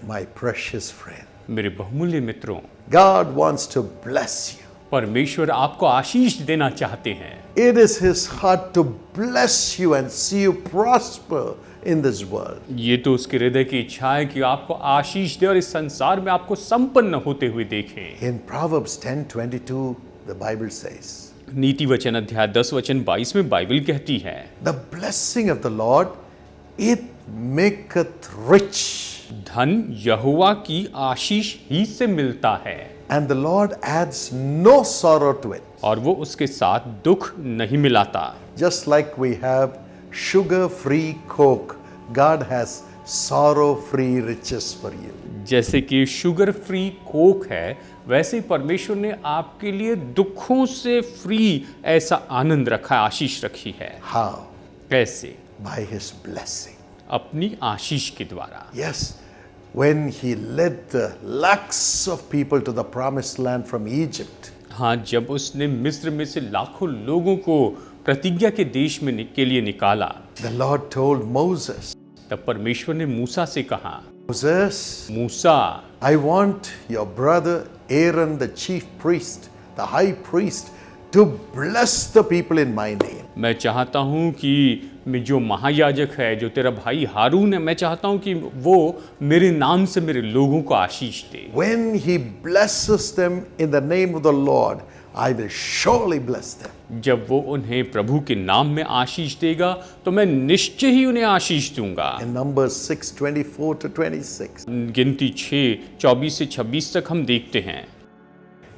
My precious friend, मेरे बहुमूल्य मित्रों, God wants to bless you. परमेश्वर आपको आशीष देना चाहते हैं। It is His heart to bless you and see you prosper in this world. ये तो उसके हृदय की इच्छा है कि आपको आशीष दे और इस संसार में आपको संपन्न होते हुए देखें। In Proverbs 10:22, the Bible says, नीति वचन अध्याय 10 वचन 22 में बाइबल कहती है, the blessing of the Lord, it maketh rich, धन यहोवा की आशीष ही से मिलता है and the Lord adds no sorrow to it. और वो उसके साथ दुख नहीं मिलाता। Just like we have sugar-free Coke, God has sorrow-free riches for you. जैसे कि शुगर फ्री कोक है, वैसे ही परमेश्वर ने आपके लिए दुखों से फ्री ऐसा आनंद रखा, आशीष रखी है। How? कैसे? By His blessing. अपनी आशीष के द्वारा। Yes, when He led the lakhs of people to the promised land from Egypt, हाँ, जब उसने मिस्र में से लाखों लोगों को प्रतिज्ञा के देश में के लिए निकाला, the Lord told Moses, तब परमेश्वर ने मूसा से कहा, Moses, Musa, I want your brother Aaron, the chief priest, the high priest, to bless the people in my name. मैं चाहता हूँ कि जो महायाजक है, जो तेरा भाई हारून है, मैं चाहता हूँ कि वो मेरे नाम से मेरे लोगों को आशीष दे। When he blesses them in the name of the Lord, I will surely bless them. जब वो उन्हें प्रभु के नाम में आशीष देगा, तो मैं निश्चय ही उन्हें आशीष दूंगा। In Numbers 6:24 to 26, गिनती 6:24 से 26 तक हम देखते हैं,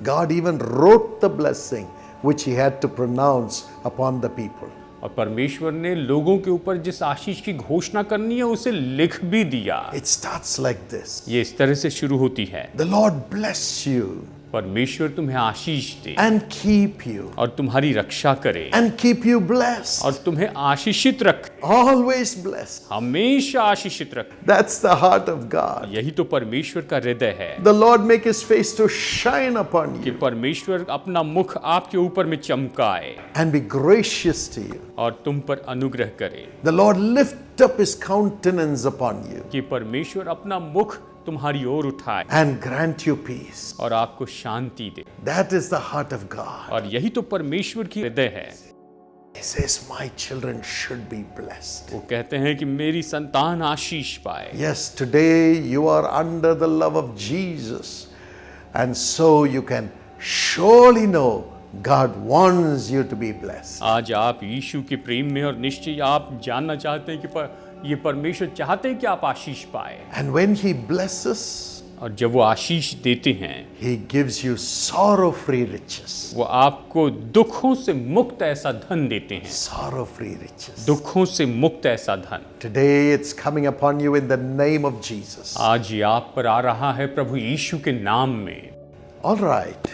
God even wrote the blessing which he had to pronounce upon the people. और परमेश्वर ने लोगों के ऊपर जिस आशीष की घोषणा करनी है उसे लिख भी दिया। It starts like this. ये इस तरह से शुरू होती है, The Lord bless you परमेश्वर तुम्हें आशीष दे and keep you और तुम्हारी रक्षा करे and keep you blessed. और तुम्हें आशीषित रखे, Always blessed. हमेशा आशीषित रखे। That's the heart of God. यही तो परमेश्वर का हृदय है The Lord make his face to shine upon कि you परमेश्वर अपना मुख आपके ऊपर में चमकाए and be gracious to you. और तुम पर अनुग्रह करे, The Lord lift up his countenance upon you कि परमेश्वर अपना मुख तुम्हारी ओर उठाए and grant you peace. और आपको शांति दे। That is the heart of God. और यही तो परमेश्वर की हृदय है। He says, my children should be blessed. वो कहते हैं कि मेरी संतान आशीष पाए। Yes, today you are under the love of Jesus, and so you can surely know God wants you to be blessed. आज आप यीशु के प्रेम में और निश्चय आप जानना चाहते हैं कि ये परमेश्वर चाहते हैं कि आप आशीष पाए। And when he blesses, और जब वो आशीष देते हैं, he gives you sorrow-free riches. वो आपको दुखों से मुक्त ऐसा धन देते हैं। Sorrow-free riches. दुखों से मुक्त ऐसा धन Today it's coming upon you in the name of Jesus. आज ये आप पर आ रहा है प्रभु यीशु के नाम में। All right.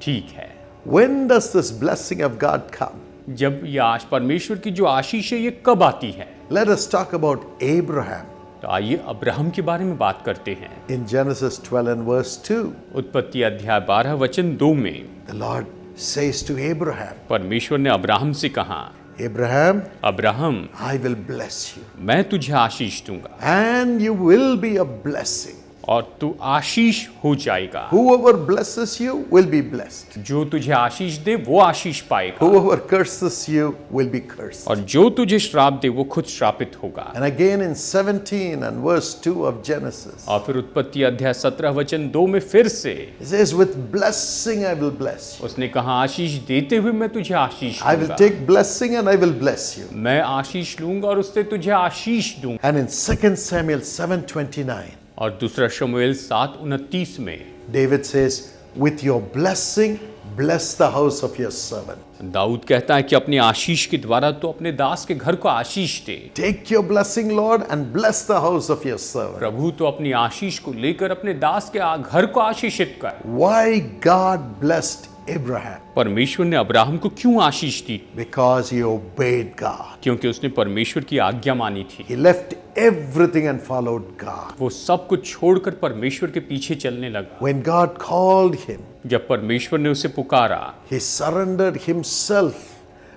ठीक है, When does this blessing of God come? जब ये आज परमेश्वर की जो आशीष है ये कब आती है? Let us talk about Abraham. तो आइए अब्राहम के बारे में बात करते हैं। In Genesis 12 and verse 2, उत्पत्ति अध्याय 12 वचन 2 में the Lord says to Abraham, परमेश्वर ने अब्राहम से कहा, Abraham, Abraham, I will bless you, मैं तुझे आशीष दूंगा and you will be a blessing. और तू आशीष हो जाएगा। Whoever blesses you will be blessed. जो तुझे आशीष दे वो आशीष पाएगा, Whoever curses you will be cursed. और जो तुझे श्राप दे वो खुद श्रापित होगा। And again in 17 and verse 2 of Genesis, और फिर उत्पत्ति अध्याय 17 वचन 2 में फिर से it says, with blessing I will bless you. उसने कहा, आशीष देते हुए मैं तुझे आशीष I will दूंगा। take blessing and I will bless you. मैं आशीष लूंगा और उससे तुझे आशीष दूंगा। And in 2 Samuel 7:29, और दूसरा शमूएल 7:29 में David says, with your blessing, bless the house of your servant. Dawood कहता है कि अपनी आशीष के द्वारा तो अपने दास के घर को आशीष दे। Take your blessing, Lord, and bless the house of your servant. प्रभु तो अपनी आशीष को लेकर अपने दास के घर को आशीषित कर। Why God blessed Abraham? परमेश्वर ने अब्राहम को क्यों आशीष दी? Because he obeyed God. क्योंकि उसने परमेश्वर की आज्ञा मानी थी। He left everything and followed God. वो सब कुछ छोड़कर परमेश्वर के पीछे चलने लगा। When God called him, जब परमेश्वर ने उसे पुकारा, he surrendered himself,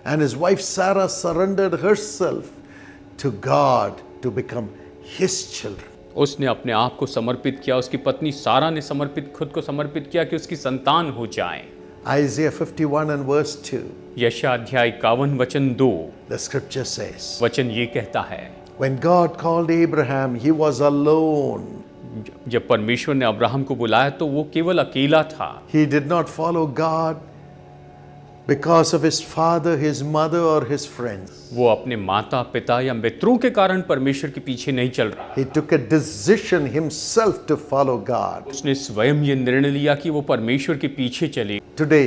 and his wife Sarah surrendered herself to God to become his children. उसने अपने आप को समर्पित किया, उसकी पत्नी सारा ने खुद को समर्पित किया कि उसकी संतान हो जाए। Isaiah 51 and verse 2, यशायाह अध्याय 51 वचन 2, the scripture says, वचन ये कहता है, when God called Abraham, he was alone. जब परमेश्वर ने अब्राहम को बुलाया तो वो केवल अकेला था। He did not follow God because of his father, his mother, or his friends. वो अपने माता पिता या मित्रों के कारण परमेश्वर के पीछे नहीं चल रहा। He took a decision himself to follow God. उसने स्वयं ये निर्णय लिया कि वो परमेश्वर के पीछे चले। Today,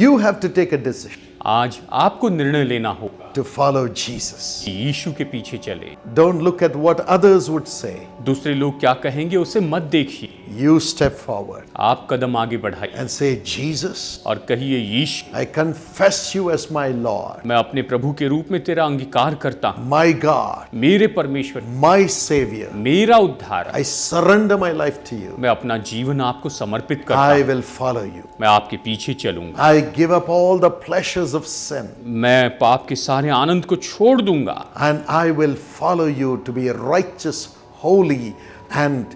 you have to take a decision आज आपको निर्णय लेना होगा to follow Jesus. कि यीशु के पीछे चले। Don't look at what others would say. दूसरे लोग क्या कहेंगे उसे मत देखिए, You step forward आप कदम आगे बढ़ाइए and say, Jesus, और कहिए, यीशु, I confess you as my Lord, मैं अपने प्रभु के रूप में तेरा अंगीकार करता हूँ, my God, मेरे परमेश्वर, my Savior. मेरा उद्धार। I surrender my life to you. मैं अपना जीवन आपको समर्पित करता I हूँ, will follow you. मैं आपके पीछे चलूंगा, I give up all the pleasures of sin मैं पाप के सारे आनंद को छोड़ दूंगा and I will follow you to be righteous, holy, and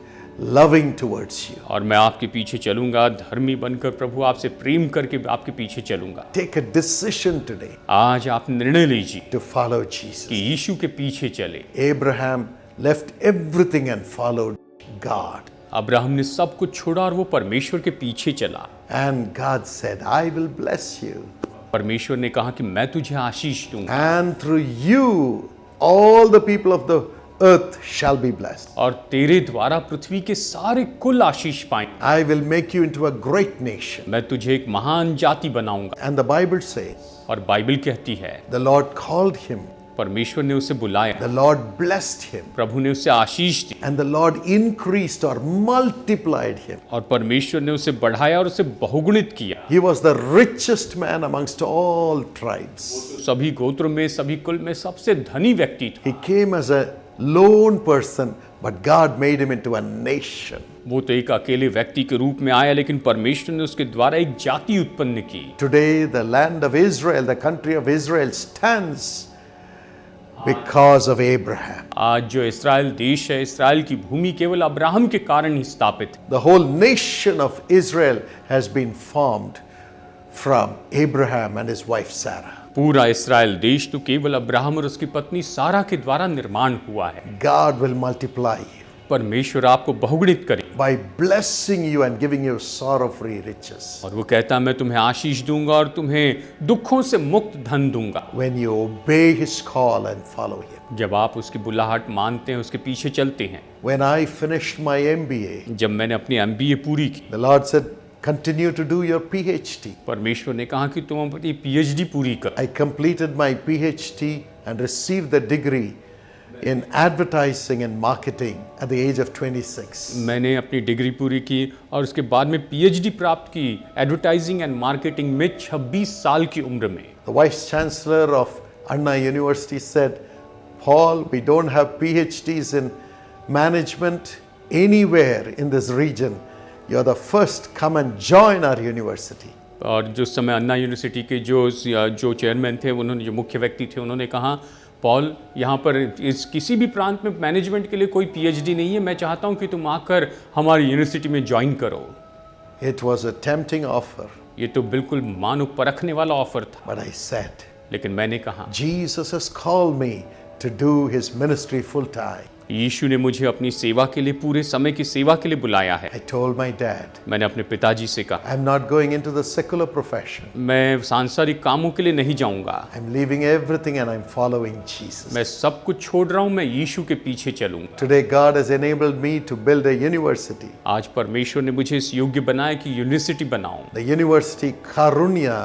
loving towards you. और मैं आपके पीछे चलूंगा, धर्मी बनकर प्रभु आपसे प्रेम करके आपके पीछे चलूंगा। Take a decision today आज आप निर्णय लीजिए to follow Jesus. कि यीशु के पीछे चले। Abraham left everything and followed God. Abraham ने सब कुछ छोड़ा और वो परमेश्वर के पीछे चला। And God said, I will bless you. परमेश्वर ने कहा कि मैं तुझे आशीष दूंगा And through you, all the people of the earth shall be blessed. और तेरे द्वारा पृथ्वी के सारे कुल आशीष पाएंगे। I will make you into a great nation. मैं तुझे एक महान जाति बनाऊंगा। And the Bible says, और बाइबल कहती है, the Lord called him, परमेश्वर ने उसे बुलाया, the Lord blessed him, प्रभु ने उसे आशीष दी and the Lord increased or multiplied him. और परमेश्वर ने उसे बढ़ाया और उसे बहुगुणित किया। He was the richest man amongst all tribes. सभी गोत्रों में, सभी कुल में सबसे धनी व्यक्ति था। He came as a lone person, but God made him into a nation. वो तो एक अकेले व्यक्ति के रूप में आया, लेकिन परमेश्वर ने उसके द्वारा एक जाति उत्पन्न की। Today, the land of Israel, the country of Israel, stands because of Abraham. आज जो इस्राएल देश है, इस्राएल की भूमि केवल अब्राहम के कारण ही स्थापित है। The whole nation of Israel has been formed from Abraham and his wife Sarah. पूरा इस्राएल देश तो केवल अब्राहम और उसकी पत्नी सारा के द्वारा निर्माण हुआ है। God will multiply you परमेश्वर आपको बहुगुणित करे by blessing you and giving you sorrow-free riches. और वो कहता है, मैं तुम्हें आशीष दूंगा और तुम्हें दुखों से मुक्त धन दूंगा। When you obey his call and follow him. जब आप उसकी बुलाहट मानते हैं, उसके पीछे चलते हैं। When I finished my MBA, जब मैंने अपनी MBA पूरी की, the Lord said, continue to do your PhD. परमेश्वर ने कहा कि तुम अपनी PhD पूरी कर। I completed my PhD and received the degree in advertising and marketing at the age of 26. मैंने अपनी डिग्री पूरी की और उसके बाद में PhD प्राप्त की एडवर्टाइजिंग एंड मार्केटिंग में 26 साल की उम्र में। The vice chancellor of Anna University said, Paul, we don't have PhDs in management anywhere in this region. You're the first, come and join our university. और जो समय अन्ना यूनिवर्सिटी के जो चेयरमैन थे, उन्होंने, जो मुख्य व्यक्ति थे, उन्होंने कहा, पॉल, यहाँ पर इस किसी भी प्रांत में मैनेजमेंट के लिए कोई PhD नहीं है, मैं चाहता हूँ कि तुम आकर हमारी यूनिवर्सिटी में ज्वाइन करो। It was a tempting offer, ये तो बिल्कुल मानो परखने वाला ऑफर था, but I said, लेकिन मैंने कहा, Jesus has called me to do his ministry full time. यीशु ने मुझे अपनी सेवा के लिए, पूरे समय की सेवा के लिए बुलाया है। I told my dad, मैंने अपने पिताजी से कहा, I'm not going into the secular profession. मैं सांसारिक कामों के लिए नहीं जाऊंगा, I'm leaving everything and I'm following Jesus. मैं सब कुछ छोड़ रहा हूँ, मैं यीशु के पीछे चलूंगा। Today God has enabled me to build a university. आज परमेश्वर ने मुझे इस योग्य बनाया कि यूनिवर्सिटी बनाऊं। The university Karunya,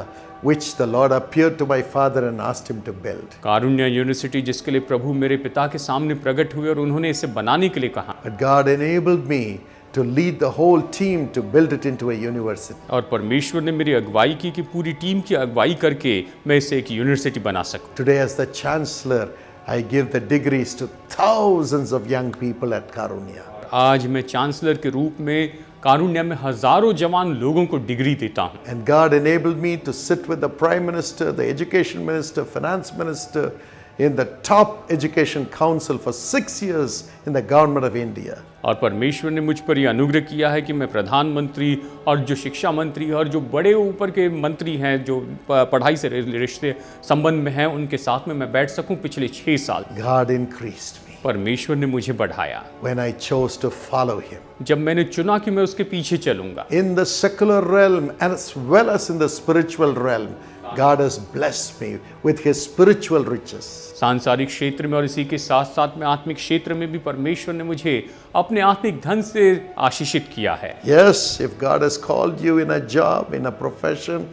which the Lord appeared to my father and asked him to build. Karunya university, जिसके लिए प्रभु मेरे पिता के सामने प्रकट हुए और उन्होंने इसे बनाने के लिए कहा। But God enabled me to lead the whole team to build it into a university. और परमेश्वर ने मेरी अगुवाई की कि पूरी टीम की अगुवाई करके मैं इसे एक यूनिवर्सिटी बना सकूं। Today as the chancellor, I give the degrees to thousands of young people at Karunya. आज मैं चांसलर के रूप में कारुण्य में हजारों जवान लोगों को डिग्री देता हूं। And God enabled me to sit with the prime minister, the education minister, finance minister, in the top education council for 6 years in the government of India. और परमेश्वर ने मुझ पर यह अनुग्रह किया है कि मैं प्रधानमंत्री और जो शिक्षा मंत्री और जो बड़े ऊपर के मंत्री हैं जो पढ़ाई से रिश्ते संबंध में हैं उनके साथ में मैं बैठ सकूं पिछले 6 साल। God increased me परमेश्वर ने मुझे बढ़ाया when I chose to follow him. जब मैंने चुना कि मैं उसके पीछे चलूंगा। In the secular realm as well as in the spiritual realm, God has blessed me with his spiritual riches. सांसारिक क्षेत्र में और इसी के साथ साथ में आत्मिक क्षेत्र में भी परमेश्वर ने मुझे अपने आत्मिक धन से आशीषित किया है। Yes, if God has called you in a job, in a profession,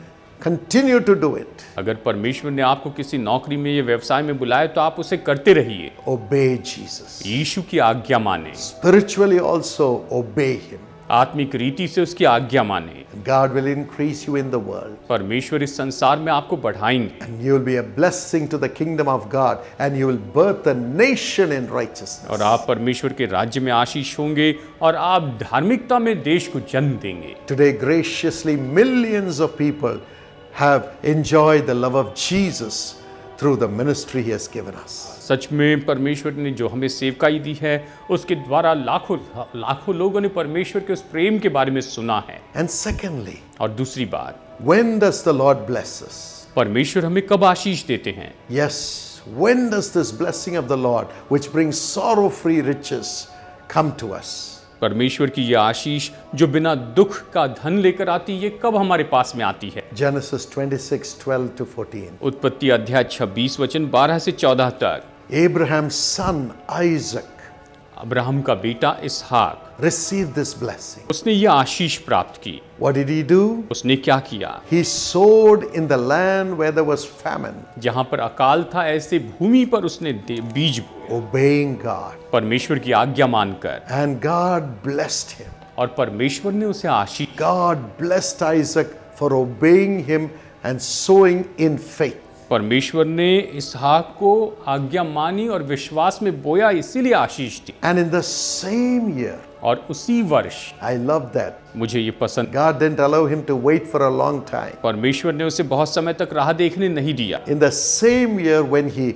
continue to do it. अगर परमेश्वर ने आपको किसी नौकरी में या व्यवसाय में बुलाया तो आप उसे करते रहिए। Obey Jesus. यीशु की आज्ञा माने। Spiritually also obey him. आत्मिक रीति से उसकी आज्ञा माने। God will increase you in the world. परमेश्वर इस संसार में आपको बढ़ाएंगे। And you will be a blessing to the kingdom of God, and you will birth a nation in righteousness. और आप परमेश्वर के राज्य में आशीष होंगे और आप धार्मिकता में देश को जन्म देंगे। Today, graciously, millions of people have enjoyed the love of Jesus through the ministry he has given us. सच में परमेश्वर ने जो हमें सेवकाई दी है उसके द्वारा लाखों लोगों ने परमेश्वर के उस प्रेम के बारे में सुना है। And secondly, और दूसरी बात, when does the Lord bless us? परमेश्वर हमें कब आशीष देते हैं? Yes, when does this blessing of the Lord, which brings sorrow-free riches, come to us? परमेश्वर की यह आशीष जो बिना दुख का धन लेकर आती है, ये कब हमारे पास में आती है? Genesis 26:12-14. उत्पत्ति अध्याय 26 वचन 12 से 14 तक। Abraham's son Isaac अब्राहम का बेटा इसहाक received this blessing. उसने ये आशीष प्राप्त की। What did he do? उसने क्या किया? He sowed in the land where there was famine, जहां पर अकाल था ऐसे भूमि पर उसने बीज बोए, obeying God. परमेश्वर की आज्ञा मानकर, And God blessed him. और परमेश्वर ने उसे आशीष। God blessed Isaac for obeying him and sowing in faith. परमेश्वर ने इसहाक को आज्ञा मानी और विश्वास में बोया, इसीलिए आशीष दी। And in the same year, और उसी वर्ष, I love that, मुझे ये पसंद, God didn't allow him to wait for a long time. परमेश्वर ने उसे बहुत समय तक राह देखने नहीं दिया। In the same year when he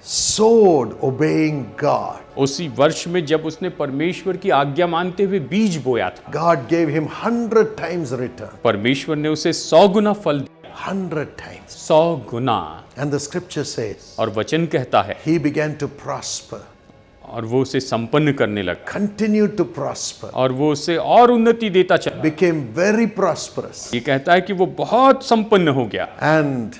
sowed obeying God, उसी वर्ष में जब उसने परमेश्वर की आज्ञा मानते हुए बीज बोया था, God gave him 100 times return. परमेश्वर ने उसे 100 गुना फल दिया। 100 times. 100 Guna. And the scripture says, और वचन कहता है, he began to prosper, और वो उसे संपन्न करने लगा, continued to prosper, और वो उसे और उन्नति देता चला। became very prosperous. ये कहता है कि वो बहुत संपन्न हो गया, And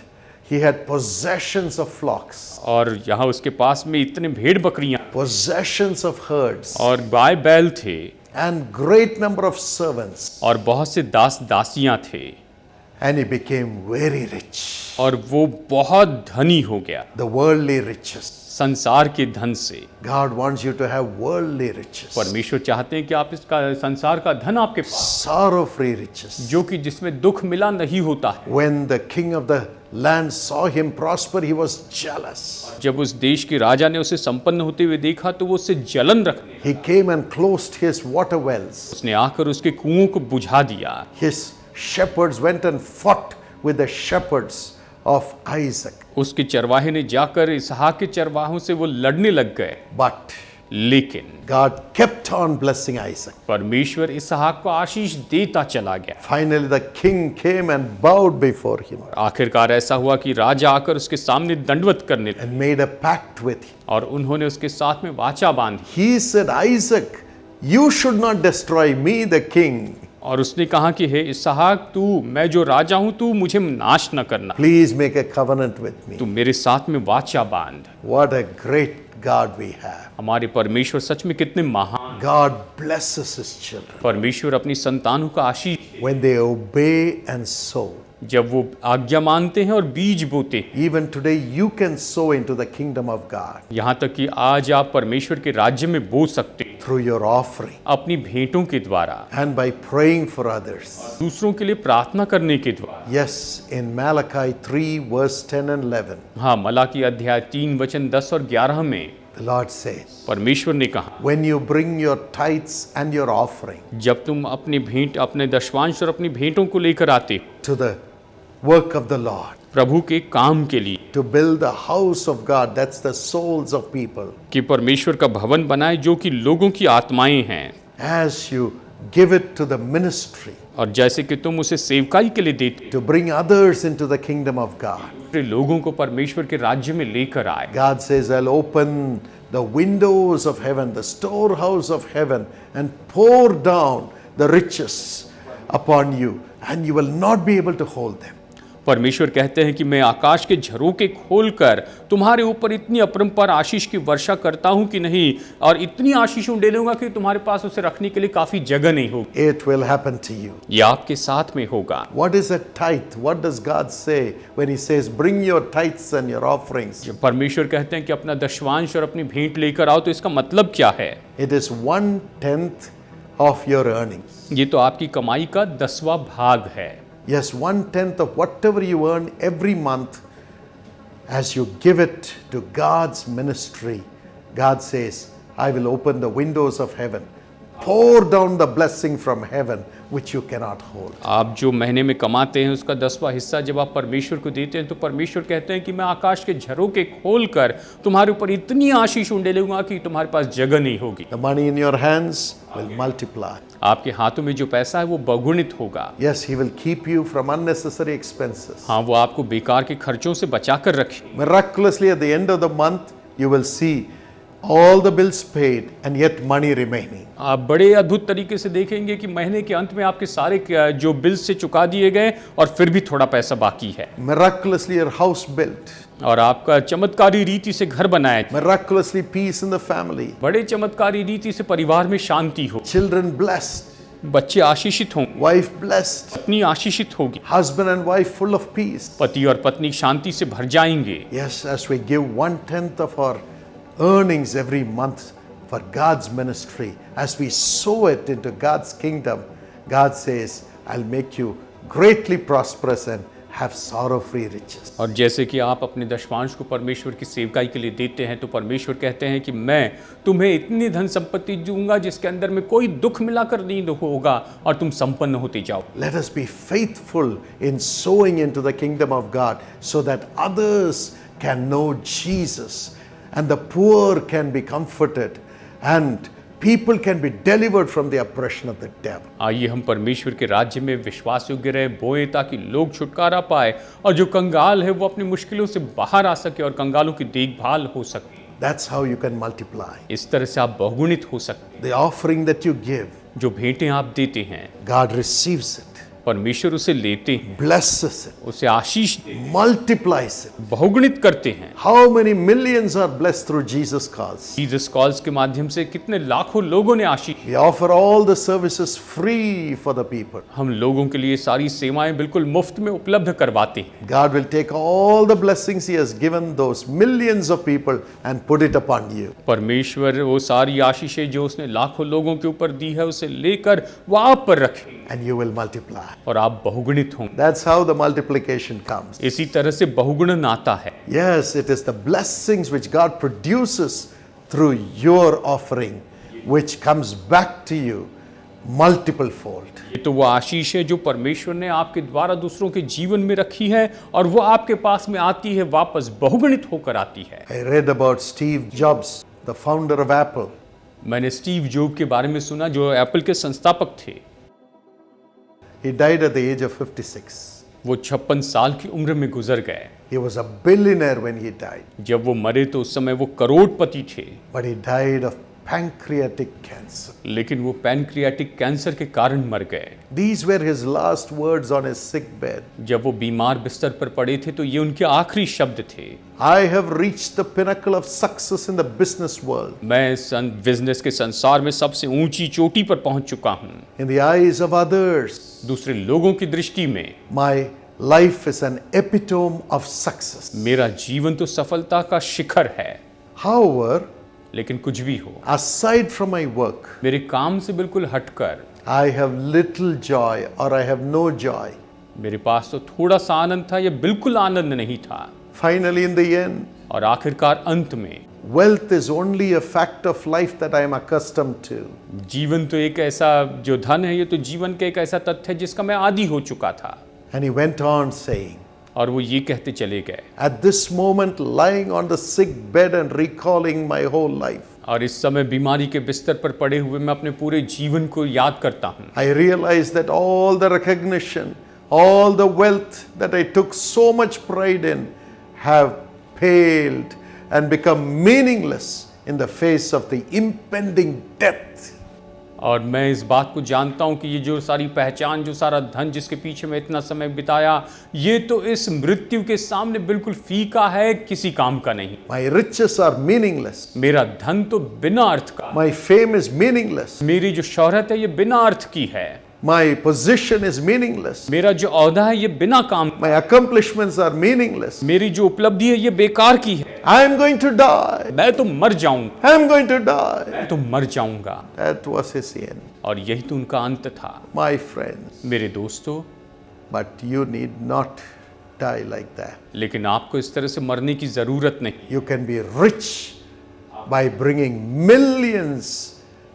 he had possessions of flocks, और यहाँ उसके पास में इतने भेड़ बकरियां possessions of herds, और गाय बैल थे, and great number of servants. और बहुत से दास दासियां थे, And he became very rich. और वो बहुत धनी हो गया The worldly riches. संसार के धन से। God wants you to have worldly riches. परमेश्वर चाहते हैं कि आप इसका संसार का धन आपके पास, Sorrow-free riches. जो कि जिसमें दुख मिला नहीं होता है। When the king of the land saw him prosper, he was jealous. जब उस देश के राजा ने उसे संपन्न होते हुए देखा तो वो उससे जलन रखने, He came and closed his water wells. उसने आकर उसके कुओं को बुझा दिया। His shepherds went and fought with the shepherds of Isaac. उसके चरवाहे ने जाकर इसहाक के चरवाहों से वो लड़ने लग गए, But लेकिन God kept on blessing Isaac. परमेश्वर इसहाक को आशीष देता चला गया। Finally, the king came and bowed before him आखिरकार ऐसा हुआ कि राजा आकर उसके सामने दंडवत करने लगे, and made a pact with him. और उन्होंने उसके साथ में वाचा बांधी, He said, Isaac, you should not destroy me, the king. और उसने कहा कि हे इसहाक, तू, मैं जो राजा हूं, तू मुझे नाश न करना, Please make a covenant with me. तू मेरे साथ में वाचा बांध। What a great God we have. हमारे परमेश्वर सच में कितने महान। God blesses his children परमेश्वर अपनी संतानों का आशीष, when they obey and sow. जब वो आज्ञा मानते हैं और बीज बोते हैं। Even today, you can sow into the kingdom of God यहाँ तक कि आज आप परमेश्वर के राज्य में बो सकते हैं through your offering अपनी भेंटों के द्वारा, and by praying for others. दूसरों के लिए प्रार्थना करने के द्वारा। Yes, in Malachi 3, verse 10 and 11, हाँ, मलाकी अध्याय 3 वचन 10 और 11 में the Lord says, परमेश्वर ने कहा, when you bring your tithes and your offering जब तुम अपने भेंट, अपने दशवांश और अपनी भेंटों को लेकर आते हो to the work of the Lord, प्रभु के काम के लिए, to build the house of God, that's the souls of people. कि परमेश्वर का भवन बनाए जो कि लोगों की आत्माएं हैं। As you give it to the ministry, और जैसे कि तुम उसे सेवकाई के लिए देते, to bring others into the kingdom of God. लोगों को परमेश्वर के राज्य में लेकर आए। God says, I'll open the windows of heaven, the storehouse of heaven, and pour down the riches upon you, and you will not be able to hold them. परमेश्वर कहते हैं कि मैं आकाश के झरोखे खोलकर तुम्हारे ऊपर इतनी अपरंपार आशीष की वर्षा करता हूं कि नहीं, और इतनी आशीष डालूंगा कि तुम्हारे पास उसे रखने के लिए काफी जगह नहीं होगी। It will happen to you. ये आपके साथ में होगा। What is a tithe? What does God say when He says, bring your tithes and your offerings? जब परमेश्वर कहते हैं कि अपना दशवांश और अपनी भेंट लेकर आओ, तो इसका मतलब क्या है? It is 1/10 of your earnings. ये तो आपकी कमाई का 10वां भाग है। Yes, 1/10 of whatever you earn every month, as you give it to God's ministry, God says, I will open the windows of heaven, pour down the blessing from heaven, which you cannot hold. आप जो महीने में कमाते हैं उसका 10वां हिस्सा जब आप परमेश्वर को देते हैं, तो परमेश्वर कहते हैं कि मैं आकाश के झरोखे खोलकर तुम्हारे ऊपर इतनी आशीष डालूंगा कि तुम्हारे पास जगह नहीं होगी। The money in your hands will multiply. आपके हाथों में जो पैसा है वो बहुगुणित होगा। Yes, He will keep you from unnecessary expenses. हाँ, वो आपको बेकार के खर्चों से बचा कर रखे। Miraculously, at the end of the month, you will see all the bills paid and yet money remaining. आप बड़े अद्भुत तरीके से देखेंगे कि महीने के अंत में आपके सारे जो बिल्स से चुका दिए गए और फिर भी थोड़ा पैसा बाकी है। Miraculously, your house built. और आपका चमत्कारी रीति से घर बनाया, Miraculously, peace in the family. बड़े चमत्कारी रीति से परिवार में शांति हो, Children blessed. बच्चे आशीषित हों, Wife blessed. पत्नी आशीषित होगी, Husband and wife full of peace. पति और पत्नी शांति से भर जाएंगे। Yes, as we give 1/10 of our earnings every month for God's ministry, as we sow it into God's kingdom, God says, I'll make you greatly prosperous and have sorrow-free riches. और जैसे कि आप अपने दशवांश को परमेश्वर की सेवकाई के लिए देते हैं, तो परमेश्वर कहते हैं कि मैं तुम्हें इतनी धन संपत्ति दूंगा जिसके अंदर में कोई दुख मिलाकर नहीं होगा, और तुम संपन्न होते जाओ। Let us be faithful in sowing into the kingdom of God so that others can know Jesus and the poor can be comforted and people can be delivered from the oppression of the devil. आइए हम परमेश्वर के राज्य में विश्वास योग्य रहे, बोए ताकि लोग छुटकारा पाए, और जो कंगाल है वो अपनी मुश्किलों से बाहर आ सके और कंगालों की देखभाल हो सके। That's how you can multiply. इस तरह से आप बहुगुणित हो सकते। The offering that you give, जो भेंटें आप देते हैं, God receives it, परमेश्वर उसे लेते हैं, blesses it, उसे आशीष देते हैं, multiplies it. बहुगुणित करते हैं। How many millions are blessed through Jesus calls? Jesus calls के माध्यम से कितने लाखों लोगों ने आशीष। We offer all the services free for the people. हम लोगों के लिए सारी सेवाएं बिल्कुल मुफ्त में उपलब्ध करवाते हैं। God will take all the blessings He has given those millions of people and put it upon you. परमेश्वर वो सारी आशीषें जो उसने लाखों लोगों के ऊपर दी है उसे लेकर वो आप पर रखे, And you will multiply. और आप बहुगुणित होंगे। That's how the multiplication comes. इसी तरह से बहुगुणन आता है। Yes, it is the blessings which God produces through your offering, which comes back to you multiple fold. ये तो वो आशीष है जो परमेश्वर ने आपके द्वारा दूसरों के जीवन में रखी है, और वो आपके पास में आती है, वापस बहुगुणित होकर आती है। I read about Steve Jobs, the founder of Apple. मैंने स्टीव जॉब के बारे में सुना, जो एप्पल के संस्थापक थे। He died at the age of 56. वो 56 साल की उम्र में गुजर गए। He was a billionaire when he died, जब वो मरे तो उस समय वो करोड़पति थे, but he died of pancreatic cancer. लेकिन वो पैनक्रियाटिक कैंसर के कारण मर गए। These were his last words on his sick bed. जब वो बीमार बिस्तर पर पड़े थे तो ये उनके आखिरी शब्द थे। I have reached the pinnacle of success in the business world. मैं बिजनेस के संसार में सबसे ऊंची चोटी पर पहुंच चुका हूं। In the eyes of others, दूसरे लोगों की दृष्टि में my life is an epitome of success. मेरा जीवन तो सफलता का शिखर है। However, लेकिन कुछ भी हो, aside from my work, मेरे काम से बिल्कुल हटकर I have little joy or I have no joy. मेरे पास तो थोड़ा सा आनंद था या बिल्कुल आनंद नहीं था। Finally, in the end, और आखिरकार अंत में wealth is only a fact of life that I am accustomed to. जीवन तो एक ऐसा, जो धन है ये तो जीवन का एक ऐसा तथ्य है जिसका मैं आदी हो चुका था। And he went on saying, और वो ये कहते चले गए। At this moment, lying on the sick bed and recalling my whole life, और इस समय बीमारी के बिस्तर पर पड़े हुए मैं अपने पूरे जीवन को याद करता हूँ। I realized that all the recognition, all the wealth that I took so much pride in have paled and become meaningless in the face of the impending death. और मैं इस बात को जानता हूँ कि ये जो सारी पहचान, जो सारा धन जिसके पीछे मैं इतना समय बिताया, ये तो इस मृत्यु के सामने बिल्कुल फीका है, किसी काम का नहीं। My riches are meaningless. मेरा धन तो बिना अर्थ का, My fame is meaningless. मेरी जो शोहरत है ये बिना अर्थ की है, My position is meaningless. मेरा जो औहदा है ये बिना काम, My accomplishments are meaningless. मेरी जो उपलब्धि है ये बेकार की है। I am going to die. मैं तो मर जाऊंगा, I am going to die. मैं तो मर जाऊंगा। That was his end. और यही तो उनका अंत था। My friends, मेरे दोस्तों, but you need not die like that. लेकिन आपको इस तरह से मरने की जरूरत नहीं। You can be rich by bringing millions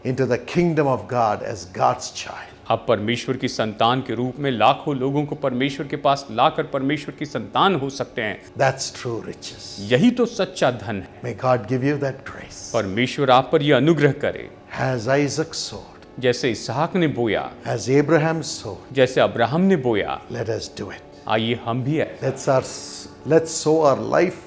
into the kingdom of God as God's child. आप परमेश्वर की संतान के रूप में लाखों लोगों को परमेश्वर के पास लाकर परमेश्वर की संतान हो सकते हैं। That's true riches. यही तो सच्चा धन है। May God give you that grace. परमेश्वर आप पर यह अनुग्रह करे। As Isaac sowed, जैसे इसहाक ने बोया, as Abraham sowed, जैसे अब्राहम ने बोया, let us do it. आइए हम भी है Let's sow our life,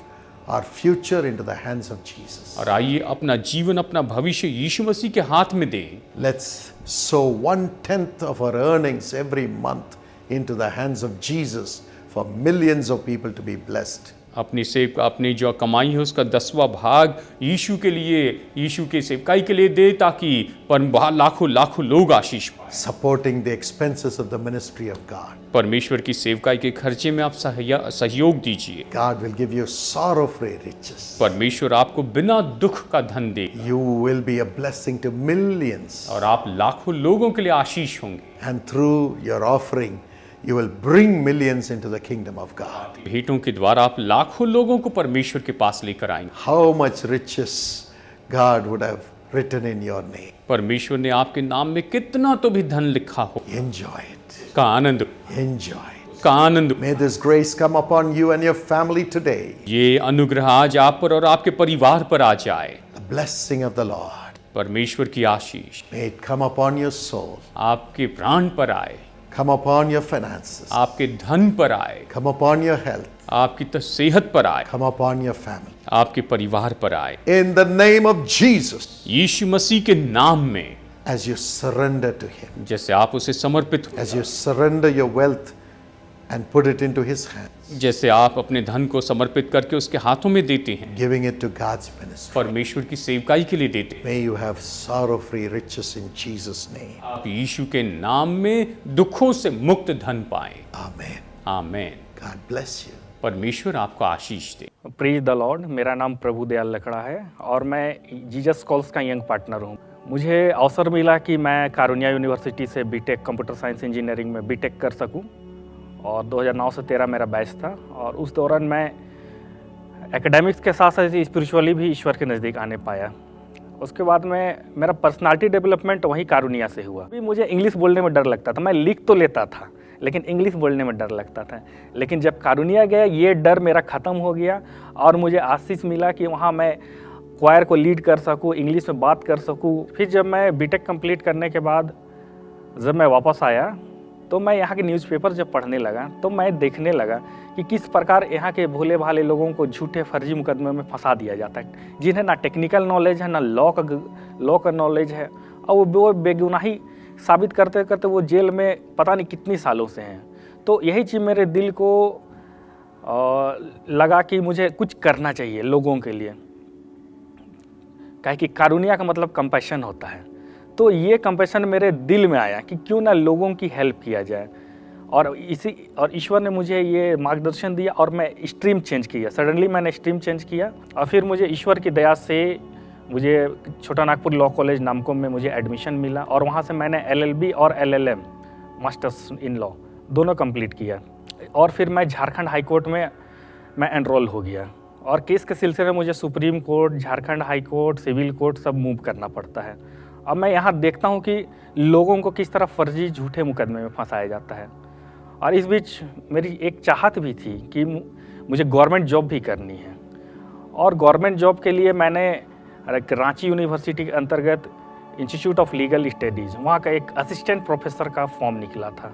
our future into the hands of Jesus. और आइए अपना जीवन, अपना भविष्य यीशु मसीह के हाथ में दें। Let's sow 1/10 of our earnings every month into the hands of Jesus for millions of people to be blessed. अपनी जो कमाई है उसका 10वां भाग यीशु के लिए, यीशु के सेवकाई के लिए दे, ताकि लाखों लाखों लोग आशीष पाएं। Supporting the expenses of the ministry of God. परमेश्वर की सेवकाई के खर्चे में आप सहयोग दीजिए। God will give you sorrow-free riches. परमेश्वर आपको बिना दुख का धन देगा You will be a blessing to millions. और आप लाखों लोगों के लिए आशीष होंगे। And through your offering, you will bring millions into the kingdom of God. भेंटों के द्वारा आप लाखों लोगों को परमेश्वर के पास लेकर आएंगे। How much riches God would have written in your name. परमेश्वर ने आपके नाम में कितना तो भी धन लिखा हो। Enjoy it. का आनंद, Enjoy it. का आनंद। May this grace come upon you and your family today. ये अनुग्रह आज आप पर और आपके परिवार पर आ जाए। The blessing of the Lord. परमेश्वर की आशीष May it come upon your soul. आपके प्राण पर आए, Come upon your finances. आपके धन पर आए, Come upon your health. आपकी सेहत पर आए, Come upon your family. आपके परिवार पर आए। In the name of Jesus, यीशु मसीह के नाम में as you surrender to Him, जैसे आप उसे समर्पित हो, as you surrender your wealth and put it into His hands, जैसे आप अपने धन को समर्पित करके उसके हाथों में देते हैं, giving it to God's ministry. परमेश्वर की सेवकाई के लिए देते हैं। May you have sorrow-free riches in Jesus' name. आप यीशु के नाम में दुखों से मुक्त धन पाएं। Amen. Amen. God bless you. परमेश्वर आपको आशीष दे। प्रीज द लॉर्ड। मेरा नाम प्रभु दयाल लकड़ा है और मैं जीसस कॉल्स का यंग पार्टनर हूँ। मुझे अवसर मिला कि मैं कारुण्या यूनिवर्सिटी से बीटेक कंप्यूटर साइंस इंजीनियरिंग में बीटेक कर सकूँ और 2009 से 13 मेरा बैच था और उस दौरान मैं एकेडमिक्स के साथ साथ स्पिरिचुअली भी ईश्वर के नज़दीक आने पाया। उसके बाद में मेरा पर्सनालिटी डेवलपमेंट वहीं कारुण्या से हुआ। अभी मुझे इंग्लिश बोलने में डर लगता था, मैं लिख तो लेता था लेकिन इंग्लिश बोलने में डर लगता था। लेकिन जब कारुण्या गया ये डर मेरा ख़त्म हो गया और मुझे आशीष मिला कि वहाँ मैं क्वायर को लीड कर सकूँ, इंग्लिश में बात कर सकूँ। फिर जब मैं बीटेक कंप्लीट करने के बाद जब मैं वापस आया तो मैं यहाँ के न्यूज़पेपर जब पढ़ने लगा तो मैं देखने लगा कि किस प्रकार यहाँ के भोले भाले लोगों को झूठे फर्जी मुकदमे में फंसा दिया जाता है, जिन्हें ना टेक्निकल नॉलेज है ना लॉ का नॉलेज है, और वो बेगुनाही साबित करते करते वो जेल में पता नहीं कितनी सालों से हैं। तो यही चीज़ मेरे दिल को लगा कि मुझे कुछ करना चाहिए लोगों के लिए, काहे कि कारुण्या का मतलब कंपैशन होता है। तो ये कंपैशन मेरे दिल में आया कि क्यों ना लोगों की हेल्प किया जाए, और ईश्वर ने मुझे ये मार्गदर्शन दिया और मैं स्ट्रीम चेंज किया। सडनली मैंने स्ट्रीम चेंज किया और फिर मुझे ईश्वर की दया से मुझे छोटा नागपुर लॉ कॉलेज नामकोम में मुझे एडमिशन मिला और वहाँ से मैंने LLB और LLM मास्टर्स इन लॉ दोनों कंप्लीट किया। और फिर मैं झारखंड हाई कोर्ट में मैं एनरोल हो गया और केस के सिलसिले में मुझे Supreme Court, Jharkhand high court, civil court सब मूव करना पड़ता है। अब मैं यहाँ देखता हूँ कि लोगों को किस तरह फर्जी झूठे मुकदमे में फंसाया जाता है और इस बीच मेरी एक चाहत भी थी कि मुझे गवर्नमेंट जॉब भी करनी है। और गवर्नमेंट जॉब के लिए मैंने रांची यूनिवर्सिटी के अंतर्गत इंस्टीट्यूट ऑफ लीगल स्टडीज़, वहाँ का एक असिस्टेंट प्रोफेसर का फॉर्म निकला था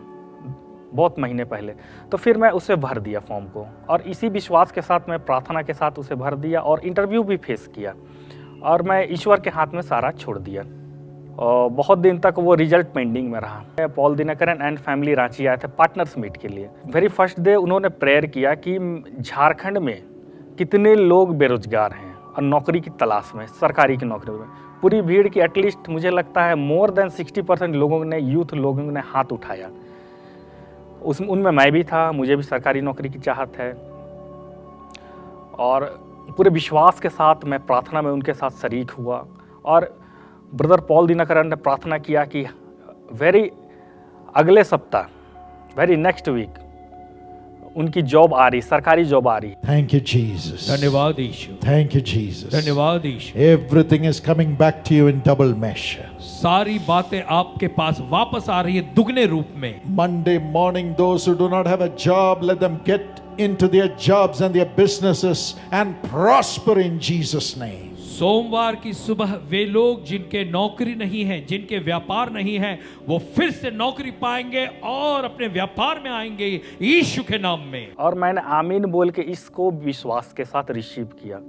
बहुत महीने पहले। तो फिर मैं उसे भर दिया फॉर्म को, और इसी विश्वास के साथ मैं प्रार्थना के साथ उसे भर दिया और इंटरव्यू भी फेस किया, और मैं ईश्वर के हाथ में सारा छोड़ दिया। और बहुत दिन तक वो रिजल्ट पेंडिंग में रहा। Paul Dhinakaran and family Ranchi आए थे पार्टनर्स मीट के लिए। वेरी फर्स्ट डे उन्होंने प्रेयर किया कि झारखंड में कितने लोग बेरोजगार हैं और नौकरी की तलाश में, सरकारी की नौकरी में। पूरी भीड़ की एटलीस्ट मुझे लगता है मोर देन 60% लोगों ने, यूथ लोगों ने हाथ उठाया। उनमें मैं भी था, मुझे भी सरकारी नौकरी की चाहत है। और पूरे विश्वास के साथ मैं प्रार्थना में उनके साथ शरीक हुआ, और ब्रदर पॉल दिनकरन ने प्रार्थना किया कि वेरी अगले सप्ताह, वेरी नेक्स्ट वीक उनकी जॉब आ रही, सरकारी जॉब आ रही। Thank you, Jesus. धन्यवाद यीशु, Thank you, Jesus. धन्यवाद यीशु। Everything is coming back to you in double measure. सारी बातें आपके पास वापस आ रही है दुगने रूप में। Monday morning, those who do not have a job, let them get into their jobs and their businesses and prosper in Jesus' name. सोमवार की सुबह वे लोग जिनके नौकरी नहीं है, जिनके व्यापार नहीं है, वो फिर से नौकरी पाएंगे और अपने व्यापार में आएंगे यीशु के नाम में। और मैंने आमीन बोल के इसको विश्वास के साथ रिसीव किया।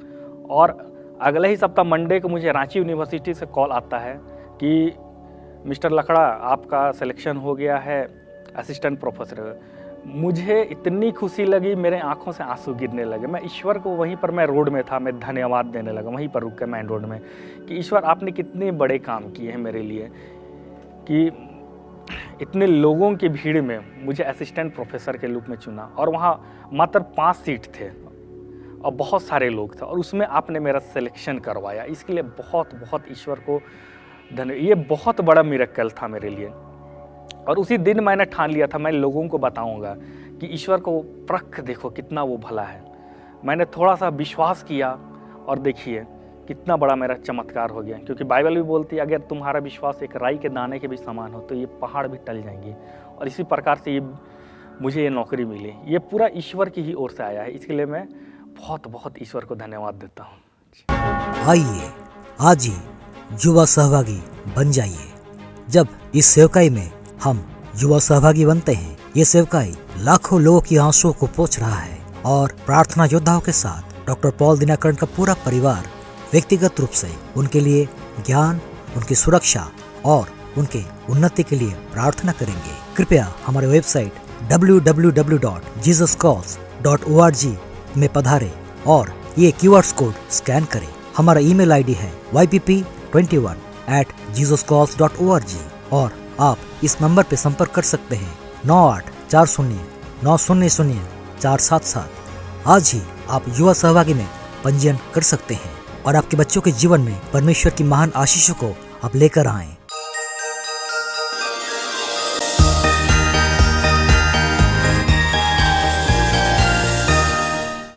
और अगले ही सप्ताह मंडे को मुझे रांची यूनिवर्सिटी से कॉल आता है कि मिस्टर लकड़ा, आपका सिलेक्शन हो गया है असिस्टेंट प्रोफेसर। मुझे इतनी खुशी लगी, मेरे आंखों से आंसू गिरने लगे। मैं ईश्वर को वहीं पर, मैं रोड में था, मैं धन्यवाद देने लगा वहीं पर रुक के मेन रोड में, कि ईश्वर आपने कितने बड़े काम किए हैं मेरे लिए, कि इतने लोगों की भीड़ में मुझे असिस्टेंट प्रोफेसर के रूप में चुना। और वहाँ मात्र 5 सीट थे और बहुत सारे लोग थे, और उसमें आपने मेरा सिलेक्शन करवाया। इसके लिए बहुत बहुत ईश्वर को धन्यवाद। ये बहुत बड़ा मिरेकल था मेरे लिए। और उसी दिन मैंने ठान लिया था, मैं लोगों को बताऊंगा कि ईश्वर को परख देखो कितना वो भला है। मैंने थोड़ा सा विश्वास किया और देखिए कितना बड़ा मेरा चमत्कार हो गया। क्योंकि बाइबल भी बोलती है अगर तुम्हारा विश्वास एक राई के दाने के भी समान हो तो ये पहाड़ भी टल जाएंगे। और इसी प्रकार से मुझे ये नौकरी मिली, ये पूरा ईश्वर की ही ओर से आया है। इसके लिए मैं बहुत बहुत ईश्वर को धन्यवाद देता हूँ। आइए आज ही युवा सहभागी बन जाइए। जब इस सेवकाई में हम युवा सहभागी बनते हैं, ये सेवकाई लाखों लोगों की आंसुओं को पोंछ रहा है। और प्रार्थना योद्धाओं के साथ डॉक्टर पॉल दिनकरन का पूरा परिवार व्यक्तिगत रूप से उनके लिए ज्ञान, उनकी सुरक्षा और उनके उन्नति के लिए प्रार्थना करेंगे। कृपया हमारे वेबसाइट www.jesuscalls.org में पधारें और ये कीवर्ड्स कोड स्कैन करें। हमारा ईमेल आईडी है ypp21@jesuscalls.org और आप इस नंबर पे संपर्क कर सकते हैं 9840900477। आज ही आप युवा सहभागी में पंजीयन कर सकते हैं और आपके बच्चों के जीवन में परमेश्वर की महान आशीषों को आप लेकर आएं।